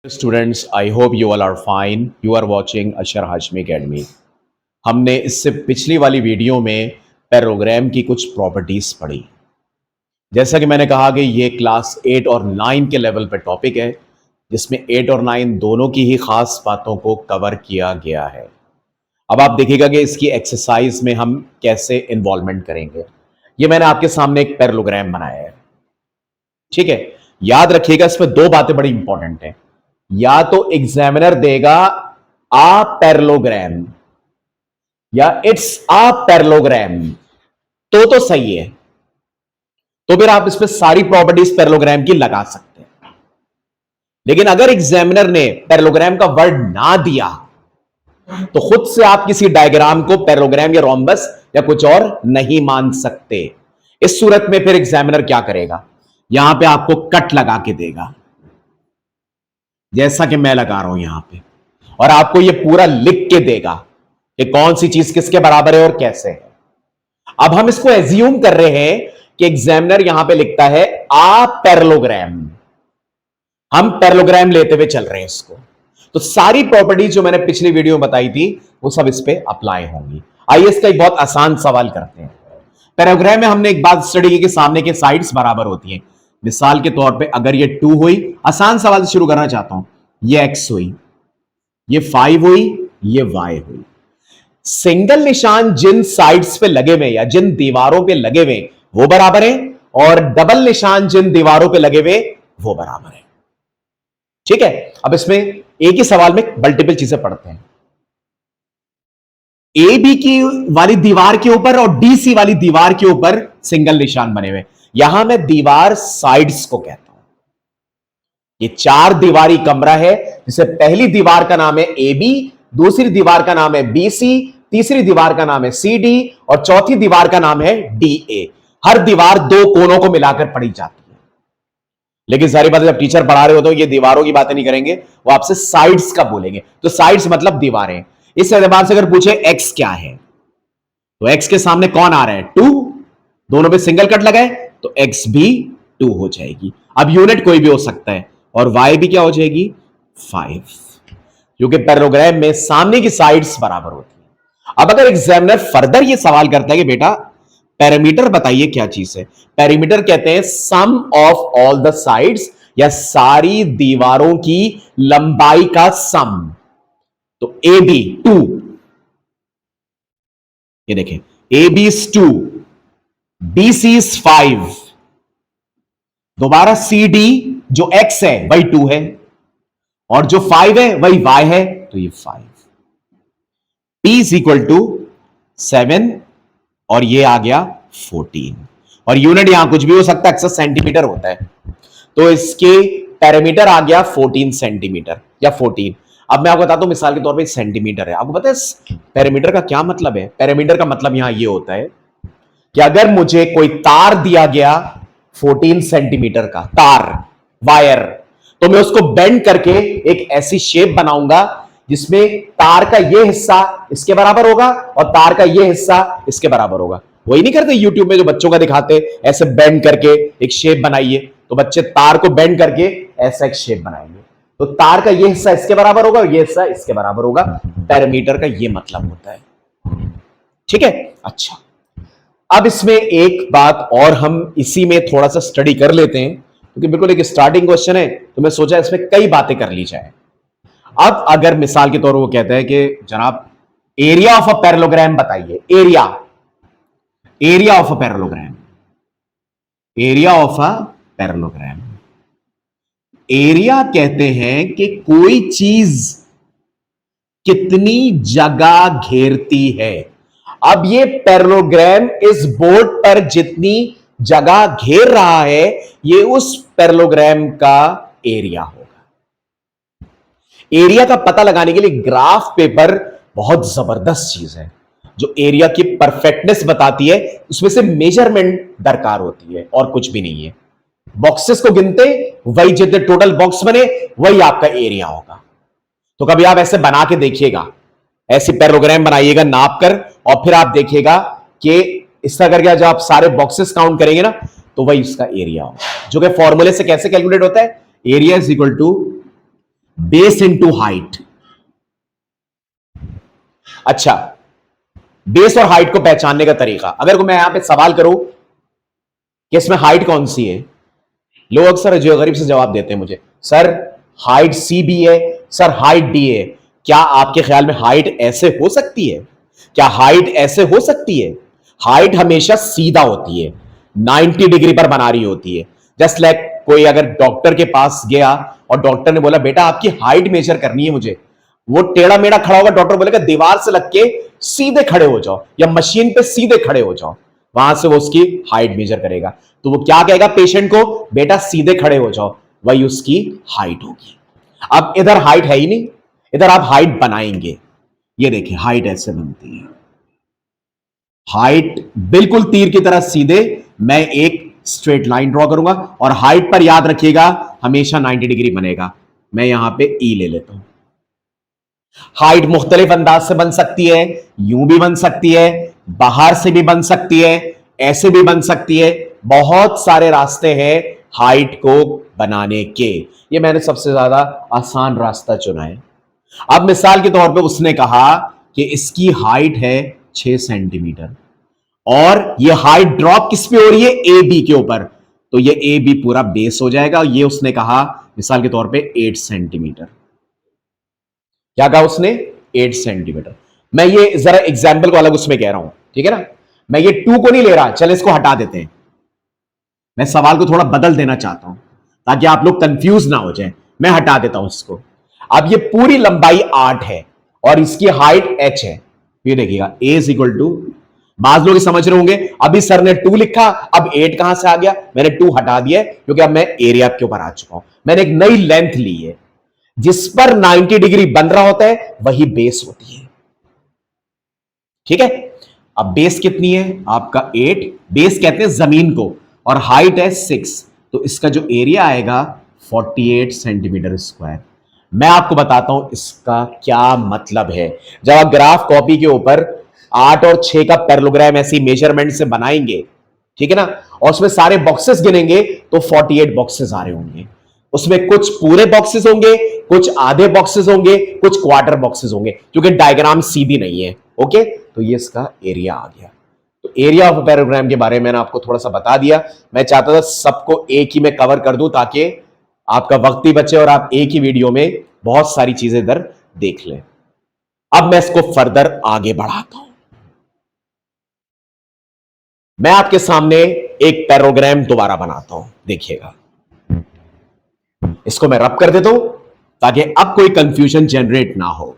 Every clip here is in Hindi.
Students, I hope you all are fine. You are watching Ashar Hashmi Academy. हमने इससे पिछली वाली वीडियो में पैराग्राम की कुछ प्रॉपर्टीज पढ़ी। जैसा कि मैंने कहा कि ये क्लास 8 और 9 के लेवल पे टॉपिक है, जिसमें 8 और 9 दोनों की ही खास बातों को कवर किया गया है। अब आप देखिएगा कि इसकी एक्सरसाइज में हम कैसे इन्वॉल्वमेंट करेंगे। ये मैंने आपके सामने एक पैराग्राम बनाया है, ठीक है। याद रखिएगा, इसमें दो बातें बड़ी इंपॉर्टेंट हैं। या तो एग्जामिनर देगा आ पैरेललोग्राम या इट्स आ पैरेललोग्राम, तो सही है, तो फिर आप इसमें सारी प्रॉपर्टीज पैरेललोग्राम की लगा सकते हैं। लेकिन अगर एग्जामिनर ने पैरेललोग्राम का वर्ड ना दिया तो खुद से आप किसी डायग्राम को पैरेललोग्राम या रोम्बस या कुछ और नहीं मान सकते। इस सूरत में फिर एग्जामिनर क्या करेगा, यहां पे आपको कट लगा के देगा, जैसा कि मैं लगा रहा हूं यहां पे, और आपको यह पूरा लिख के देगा कि कौन सी चीज किसके बराबर है और कैसे है। अब हम इसको एज्यूम कर रहे हैं कि एग्जामिनर यहां पे लिखता है आ पैरेललोग्राम, हम पैरेललोग्राम लेते हुए चल रहे हैं इसको, तो सारी प्रॉपर्टीज जो मैंने पिछली वीडियो में बताई थी वो सब इस पे अप्लाई होंगी। आइए इसका एक बहुत आसान सवाल करते हैं। पैरेललोग्राम में हमने एक बात स्टडी की कि सामने के साइड्स बराबर होती हैं। मिसाल के तौर पे अगर ये 2 हुई, आसान सवाल से शुरू करना चाहता हूं, ये x हुई, ये 5 हुई, ये y हुई। सिंगल निशान जिन साइड्स पे लगे हुए या जिन दीवारों पे लगे हुए वो बराबर है, और डबल निशान जिन दीवारों पे लगे हुए वो बराबर है, ठीक है। अब इसमें एक ही सवाल में मल्टीपल चीजें पढ़ते हैं। ए बी की वाली दीवार के ऊपर और डी सी वाली दीवार के ऊपर सिंगल निशान बने हुए, यहां मैं दीवार साइड्स को कहता हूं। ये 4 दीवारी कमरा है, जिसे पहली दीवार का नाम है ए बी, दूसरी दीवार का नाम है बी सी, तीसरी दीवार का नाम है सी डी, और चौथी दीवार का नाम है डी ए। हर दीवार 2 कोनों को मिलाकर पढ़ी जाती है। लेकिन सारी बातें जब टीचर पढ़ा रहे होते हैं, ये दीवारों की बातें नहीं करेंगे, वो आपसे साइड्स का बोलेंगे। तो साइड्स मतलब दीवारें। इस एतबार से अगर पूछे एक्स क्या है, तो एक्स के सामने कौन आ रहा है, 2, दोनों पे सिंगल कट लगाए तो x भी 2 हो जाएगी। अब यूनिट कोई भी हो सकता है, और y भी क्या हो जाएगी, 5, क्योंकि पैरेललोग्राम में सामने की साइड्स बराबर होती है। अब अगर एग्जामिनर फर्दर ये सवाल करता है कि बेटा पैरामीटर बताइए क्या चीज है, पैरामीटर कहते हैं सम ऑफ ऑल द साइड्स, या सारी दीवारों की लंबाई का सम। तो ए बी 2, ये देखें, A B is 2, B C is 5, दोबारा सी डी जो x है वही 2 है, और जो 5 है वही y है, तो ये 5। p इज इक्वल टू 7, और ये आ गया 14, और यूनिट यहां कुछ भी हो सकता है, अक्सर सेंटीमीटर होता है, तो इसके पैरामीटर आ गया 14 सेंटीमीटर या 14। अब मैं आपको बताता हूं, मिसाल के तौर पे सेंटीमीटर है। आपको पता है पैरामीटर का क्या मतलब है? पैरामीटर का मतलब यहां ये होता है कि अगर मुझे कोई तार दिया गया 14 सेंटीमीटर का तार, वायर, तो मैं उसको बेंड करके एक ऐसी शेप बनाऊंगा जिसमें तार का यह हिस्सा इसके बराबर होगा और तार का यह हिस्सा इसके बराबर होगा। वही नहीं करते यूट्यूब में जो बच्चों का दिखाते, ऐसे बेंड करके एक शेप बनाइए, तो बच्चे तार को बेंड करके ऐसा एक शेप बनाएंगे, तो तार का यह हिस्सा इसके बराबर होगा और यह हिस्सा इसके बराबर होगा। पैरामीटर का यह मतलब होता है, ठीक है। अच्छा, अब इसमें एक बात और हम इसी में थोड़ा सा स्टडी कर लेते हैं, क्योंकि बिल्कुल एक स्टार्टिंग क्वेश्चन है, तो मैं सोचा इसमें कई बातें कर ली जाए। अब अगर मिसाल के तौर पर वो कहता है कि जनाब एरिया ऑफ अ पैरेललोग्राम बताइए, area of a parallelogram, area of a parallelogram. Area कहते हैं कि कोई चीज कितनी जगह घेरती है। अब ये पैरेललोग्राम इस बोर्ड पर जितनी जगह घेर रहा है, ये उस पैरेललोग्राम का एरिया होगा। एरिया का पता लगाने के लिए ग्राफ पेपर बहुत जबरदस्त चीज है, जो एरिया की परफेक्टनेस बताती है। उसमें से मेजरमेंट दरकार होती है और कुछ भी नहीं है। बॉक्सेस को गिनते वही जितने टोटल बॉक्स बने वही आपका एरिया होगा। तो कभी आप ऐसे बना के देखिएगा, ऐसी पैरेललोग्राम बनाइएगा नाप कर, और फिर आप देखिएगा कि इस तरह करके जब आप सारे बॉक्सेस काउंट करेंगे ना, तो वही उसका एरिया होगा, जो कि फॉर्मूले से कैसे कैलकुलेट होता है, area is equal to base into height. अच्छा, बेस और हाइट को पहचानने का तरीका, अगर मैं यहां पे सवाल करूं कि इसमें हाइट कौन सी है, लोग अक्सर अजीब गरीब से जवाब देते हैं मुझे, सर हाइट सी बी है, सर हाइट डी है। क्या आपके ख्याल में हाइट ऐसे हो सकती है? क्या हाइट ऐसे हो सकती है? हाइट हमेशा सीधा होती है, 90 डिग्री पर बना रही होती है। जस्ट लाइक कोई अगर डॉक्टर के पास गया और डॉक्टर ने बोला बेटा आपकी हाइट मेजर करनी है मुझे, वो टेढ़ा मेढ़ा खड़ा होगा, डॉक्टर बोलेगा दीवार से लग के सीधे खड़े हो जाओ या मशीन पे सीधे खड़े हो जाओ, वहां से वो उसकी हाइट मेजर करेगा। तो वो क्या कहेगा पेशेंट को, बेटा सीधे खड़े हो जाओ, वही उसकी हाइट होगी। अब इधर हाइट है ही नहीं, इधर आप हाइट बनाएंगे। ये देखिए हाइट ऐसे बनती है, हाइट बिल्कुल तीर की तरह सीधे, मैं एक स्ट्रेट लाइन ड्रॉ करूंगा और हाइट पर याद रखिएगा हमेशा 90 डिग्री बनेगा। मैं यहां पे ई ले लेता हूं। हाइट मुख्तलिफ अंदाज से बन सकती है, यूं भी बन सकती है, बाहर से भी बन सकती है, ऐसे भी बन सकती है, बहुत सारे रास्ते हैं हाइट को बनाने के। ये मैंने सबसे ज्यादा आसान रास्ता चुना है। अब मिसाल के तौर पे उसने कहा कि इसकी हाइट है 6 सेंटीमीटर और ये हाइट ड्रॉप किस पे हो रही है, ए बी के ऊपर, तो ये ए बी पूरा बेस हो जाएगा। ये उसने कहा मिसाल के तौर पे 8 सेंटीमीटर। क्या कहा उसने, 8 सेंटीमीटर। मैं ये जरा एग्जाम्पल को अलग उसमें कह रहा हूं, ठीक है ना, मैं ये 2 को नहीं ले रहा, चल इसको हटा देते हैं। मैं सवाल को थोड़ा बदल देना चाहता हूं ताकि आप लोग कंफ्यूज ना हो जाए। मैं हटा देता हूं इसको। अब ये पूरी लंबाई 8 है और इसकी हाइट h है। ये देखिएगा a इज इक्वल टू, बाज लोग समझ रहे होंगे अभी सर ने 2 लिखा, अब 8 कहां से आ गया, मैंने 2 हटा दिया क्योंकि अब मैं एरिया के ऊपर आ चुका हूं। मैंने एक नई लेंथ ली है, जिस पर 90 डिग्री बन रहा होता है वही बेस होती है, ठीक है। अब बेस कितनी है आपका 8, बेस कहते हैं जमीन को, और हाइट है 6, तो इसका जो एरिया आएगा 48 सेंटीमीटर स्क्वायर। मैं आपको बताता हूं इसका क्या मतलब है। जब आप ग्राफ कॉपी के ऊपर 8 और 6 का पैरेललोग्राम ऐसी मेजरमेंट से बनाएंगे, ठीक है ना, और उसमें सारे बॉक्सेस गिनेंगे तो 48 बॉक्सेस आ रहे होंगे। उसमें कुछ पूरे बॉक्सेस होंगे, कुछ आधे बॉक्सेस होंगे, कुछ क्वार्टर बॉक्सेस होंगे, क्योंकि डायग्राम सीधी नहीं है। ओके, तो ये इसका एरिया आ गया। तो एरिया ऑफ पैराग्राम के बारे में मैंने आपको थोड़ा सा बता दिया। मैं चाहता था सबको एक ही में कवर कर दूं ताकि आपका वक्त भी बचे और आप एक ही वीडियो में बहुत सारी चीजें इधर देख लें। अब मैं इसको फर्दर आगे बढ़ाता हूं। मैं आपके सामने एक पैराग्राम दोबारा बनाता हूं, देखिएगा। इसको मैं रब कर देता हूं ताकि अब कोई कंफ्यूजन जनरेट ना हो।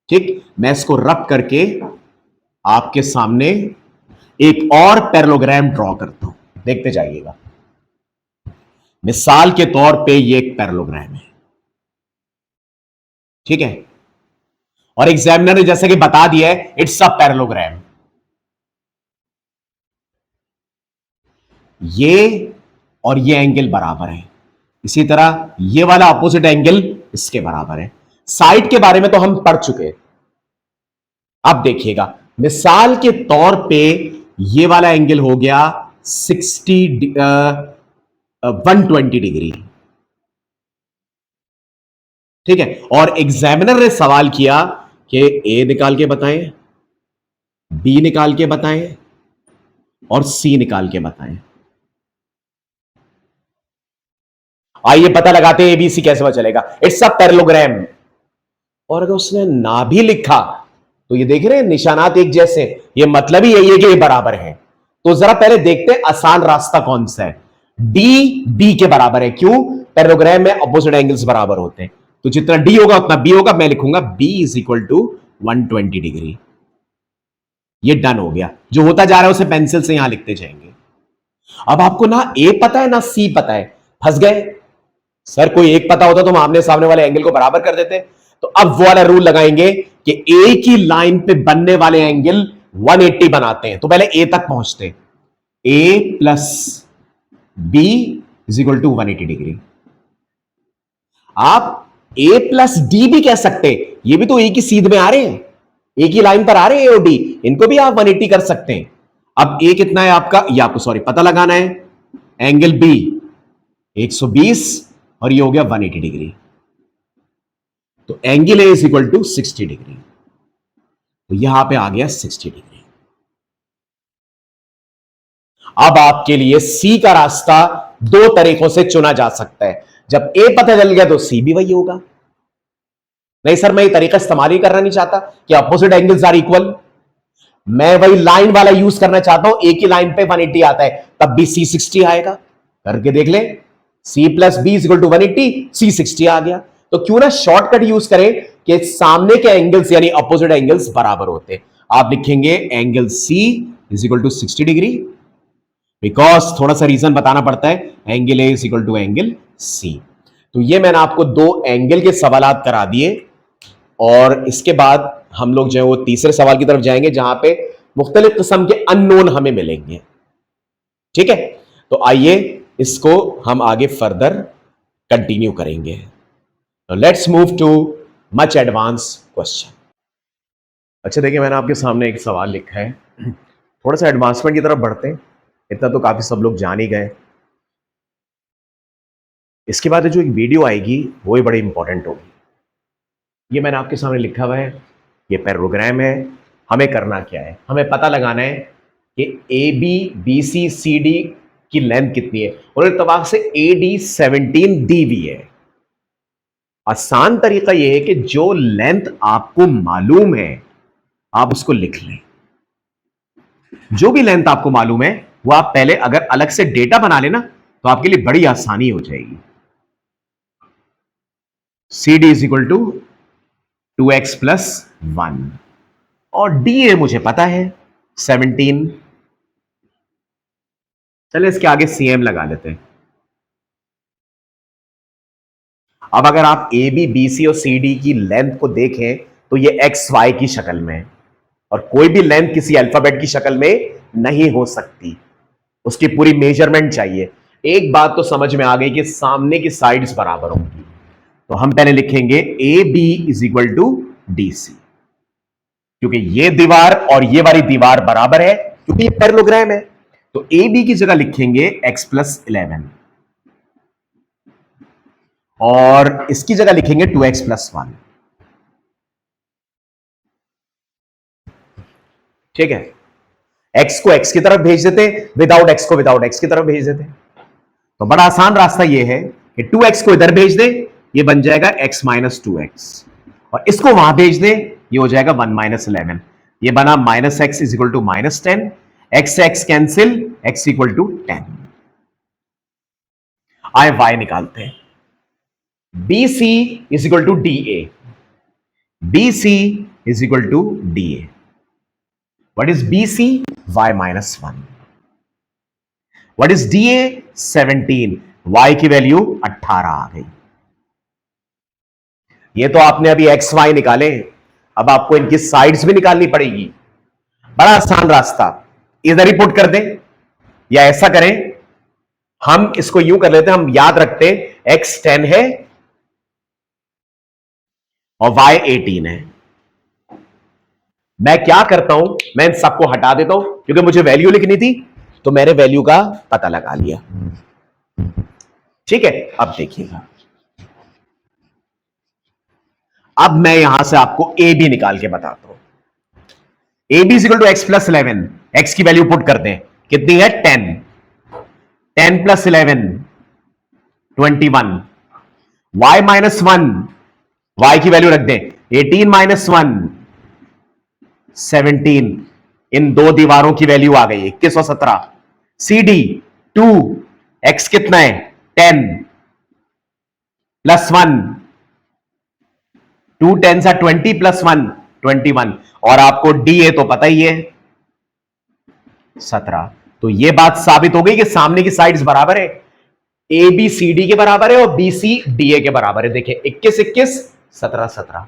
ठीक, मैं इसको रब करके आपके सामने एक और पैरेललोग्राम ड्रॉ करता हूं, देखते जाइएगा। मिसाल के तौर पे ये एक पैरेललोग्राम है, ठीक है, और एग्जामिनर ने जैसे कि बता दिया है इट्स अ पैरेललोग्राम। ये और ये एंगल बराबर है, इसी तरह ये वाला अपोजिट एंगल इसके बराबर है। साइड के बारे में तो हम पढ़ चुके। अब देखिएगा मिसाल के तौर पे ये वाला एंगल हो गया 120 डिग्री, ठीक है, और एग्जामिनर ने सवाल किया कि ए निकाल के बताएं, बी निकाल के बताएं और सी निकाल के बताएं। आइए पता लगाते हैं एबीसी कैसे पता चलेगा। It's a parallelogram. और अगर उसने ना भी लिखा तो ये देख रहे हैं निशानात एक जैसे, ये मतलब ही यही है कि ये बराबर है। तो जरा पहले देखते हैं आसान रास्ता कौन सा है। डी बी के बराबर है, क्यों, पैरेललोग्राम में अपोजिट एंगल्स बराबर होते हैं, तो जितना डी होगा उतना बी होगा। मैं लिखूंगा B is equal to 120 degree. ये डन हो गया, जो होता जा रहा है उसे पेंसिल से यहां लिखते जाएंगे। अब आपको ना ए पता है ना सी पता है, फंस गए। सर कोई एक पता होता तो हम आमने सामने वाले एंगल को बराबर कर देते। तो अब वो वाला रूल लगाएंगे कि एक ही लाइन पे बनने वाले एंगल 180 बनाते हैं, तो पहले ए तक पहुंचते हैं। A plus B is equal to 180 degree. आप ए प्लस डी भी कह सकते हैं, ये भी तो एक ही सीध में आ रहे हैं, एक ही लाइन पर आ रहे हैं ए और डी, इनको भी आप 180 कर सकते हैं। अब ए कितना है आपका, ये आपको सॉरी पता लगाना है। एंगल बी 120 और ये हो गया 180 डिग्री। तो angle A is equal to 60 degree. तो यहां पे आ गया 60 डिग्री। अब आपके लिए सी का रास्ता दो तरीकों से चुना जा सकता है। जब ए पता चल गया तो सी भी वही होगा। नहीं सर, मैं ये तरीका इस्तेमाल ही करना नहीं चाहता कि अपोजिट एंगल्स आर इक्वल, मैं वही लाइन वाला यूज करना चाहता हूं। एक ही लाइन पे 180 आता है, तब भी सी 60 आएगा। करके देख ले, C plus B is equal to 180, C 60 आ गया। तो क्यों ना शॉर्टकट यूज करें कि सामने के एंगल्स यानी अपोजिट एंगल्स बराबर होते। आप लिखेंगे angle C is equal to 60 degree, because थोड़ा सा रीजन बताना पड़ता है, angle A is equal to angle C. तो ये मैंने आपको दो एंगल के सवालात करा दिए, और इसके बाद हम लोग जो है वो तीसरे सवाल की तरफ जाएंगे जहां पे मुख्तलिफ किस्म के अननोन हमें मिलेंगे। ठीक है, तो आइए इसको हम आगे फर्दर कंटिन्यू करेंगे। Let's move too much advance question. अच्छा देखिए, मैंने आपके सामने एक सवाल लिखा है, थोड़ा सा एडवांसमेंट की तरफ बढ़ते हैं। इतना तो काफी सब लोग जान ही गए। इसके बाद जो एक वीडियो आएगी वो ही बड़ी इंपॉर्टेंट होगी। ये मैंने आपके सामने लिखा हुआ है, ये पैराग्राम है। हमें करना क्या है, हमें पता लगाना है कि A B B C C D की लेंथ कितनी है, और इत्तेफाक से ए डी 17 दी हुई है। आसान तरीका यह है कि जो लेंथ आपको मालूम है आप उसको लिख लें। जो भी लेंथ आपको मालूम है वो आप पहले अगर अलग से डेटा बना लेना तो आपके लिए बड़ी आसानी हो जाएगी। C D is equal to 2x plus 1, और डी ए मुझे पता है 17। चले इसके आगे सीएम लगा लेते हैं। अब अगर आप ए बी बी सी और सी डी की लेंथ को देखें तो ये एक्स वाई की शक्ल में है, और कोई भी लेंथ किसी अल्फाबेट की शक्ल में नहीं हो सकती, उसकी पूरी मेजरमेंट चाहिए। एक बात तो समझ में आ गई कि सामने की साइड्स बराबर होंगी, तो हम पहले लिखेंगे A B is equal to D C, क्योंकि ये दीवार और ये वाली दीवार बराबर है, क्योंकि ये पैरेललोग्राम है। तो ए बी की जगह लिखेंगे x प्लस 11, और इसकी जगह लिखेंगे 2x प्लस 1। ठीक है, x को x की तरफ भेज देते, विदाउट x को विदाउट x की तरफ भेज देते। तो बड़ा आसान रास्ता यह है कि 2x को इधर भेज दे, ये बन जाएगा x माइनस 2x, और इसको वहां भेज दे, ये हो जाएगा 1 माइनस 11। ये बना minus X is equal to minus 10, X X cancel, x equal to 10। आए y निकालते हैं। B C is equal to D A, B C is equal to D A. What is B C? y minus 1। What is D A? 17। y की वैल्यू 18 आ गई। ये तो आपने अभी एक्स वाई निकाले, अब आपको इनकी साइड्स भी निकालनी पड़ेगी। बड़ा आसान रास्ता, इधर ही पुट कर दें, या ऐसा करें, हम इसको यूं कर लेते हैं, हम याद रखते हैं x 10 है और y 18 है। मैं क्या करता हूं, मैं इन सबको हटा देता हूं, क्योंकि मुझे वैल्यू लिखनी थी, तो मैंने वैल्यू का पता लगा लिया। ठीक है, अब देखिएगा, अब मैं यहां से आपको ए बी निकाल के बताता हूं। A B equal to X plus 11, X की वैल्यू पुट कर दें, कितनी है? 10। 10 प्लस 11 21। y माइनस 1, y की वैल्यू रख दें, 18 माइनस 1 17। इन दो दीवारों की वैल्यू आ गई 21 और 17। सी डी 2, एक्स कितना है? 10 प्लस 1, 2 10 20 प्लस 1 21, और आपको डी ए तो पता ही है 17। तो यह बात साबित हो गई कि सामने की साइड्स बराबर है, ए बी सी डी के बराबर है और बी सी डी ए के बराबर है। देखिए 21 21 17 17।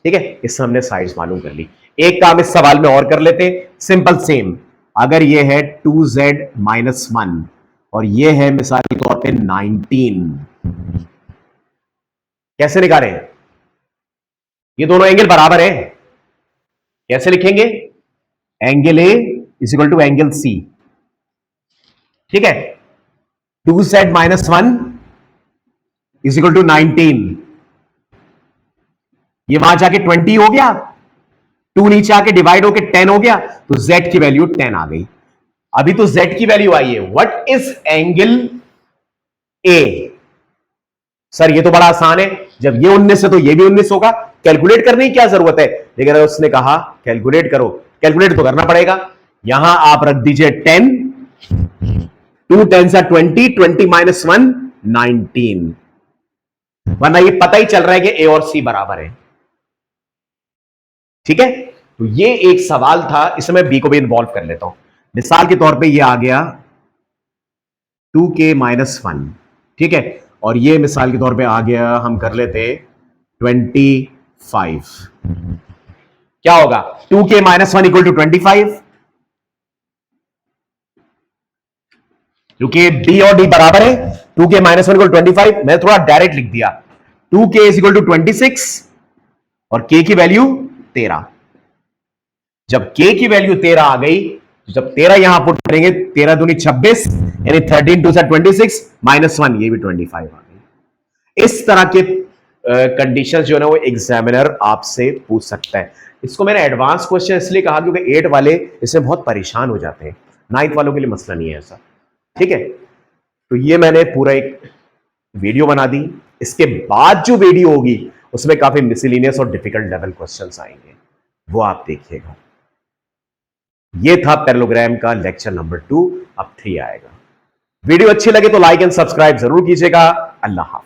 ठीक है, इससे हमने साइड्स मालूम कर ली। एक काम इस सवाल में और कर लेते, सिंपल सेम। अगर यह है 2z माइनस 1 और यह है मिसाल के तौर पे 19, कैसे निकालें? ये दोनों एंगल बराबर है, कैसे लिखेंगे? Angle A is equal to angle C. ठीक है, 2z minus 1 is equal to 19, ये वहां जाके 20 हो गया, 2 नीचे आके डिवाइड होके 10 हो गया, तो z की वैल्यू 10 आ गई। अभी तो z की वैल्यू आई है, what is angle A. Sir ये तो बड़ा आसान है, जब ये 19 है तो ये भी 19 होगा, कैलकुलेट करने की क्या जरूरत है। लेकिन अगर उसने कहा कैलकुलेट करो, कैलकुलेट तो करना पड़ेगा। यहां आप रख दीजिए 10, 2 10 20, 20 माइनस 1 19, वरना ये पता ही चल रहा है कि ए और सी बराबर है। ठीक है, तो ये एक सवाल था, इसमें मैं बी को भी इन्वॉल्व कर लेता हूं। मिसाल के तौर पे ये आ गया 2k माइनस 1, ठीक है, और ये मिसाल के तौर पे आ गया, हम कर लेते 25। क्या होगा 2k माइनस 1 इक्वल टू 25, क्योंकि डी और डी बराबर है। 2k माइनस 1 इक्वल 25, मैं थोड़ा डायरेक्ट लिख दिया, 2k इज इक्वल टू 26 और k की वैल्यू 13। जब k की वैल्यू 13 आ गई, जब 13 यहां पुट करेंगे, 13 दूनी 26, यानी 13 टू 26 माइनस 1, ये भी 25 आ गई। इस तरह के कंडीशन जो है ना वो एग्जामिनर आपसे पूछ सकता है। इसको मैंने एडवांस क्वेश्चन इसलिए कहा क्योंकि 8 वाले इससे बहुत परेशान हो जाते हैं, 9th वालों के लिए मसला नहीं है ऐसा। ठीक है, तो ये मैंने पूरा एक वीडियो बना दी। इसके बाद जो वीडियो होगी उसमें काफी मिसलिनियस और डिफिकल्ट लेवल क्वेश्चंस आएंगे, वो आप देखिएगा। ये था पैरेललोग्राम का लेक्चर नंबर 2, अब 3 आएगा। वीडियो अच्छी लगे तो लाइक एंड सब्सक्राइब जरूर कीजिएगा। अल्लाह हाफ़िज़।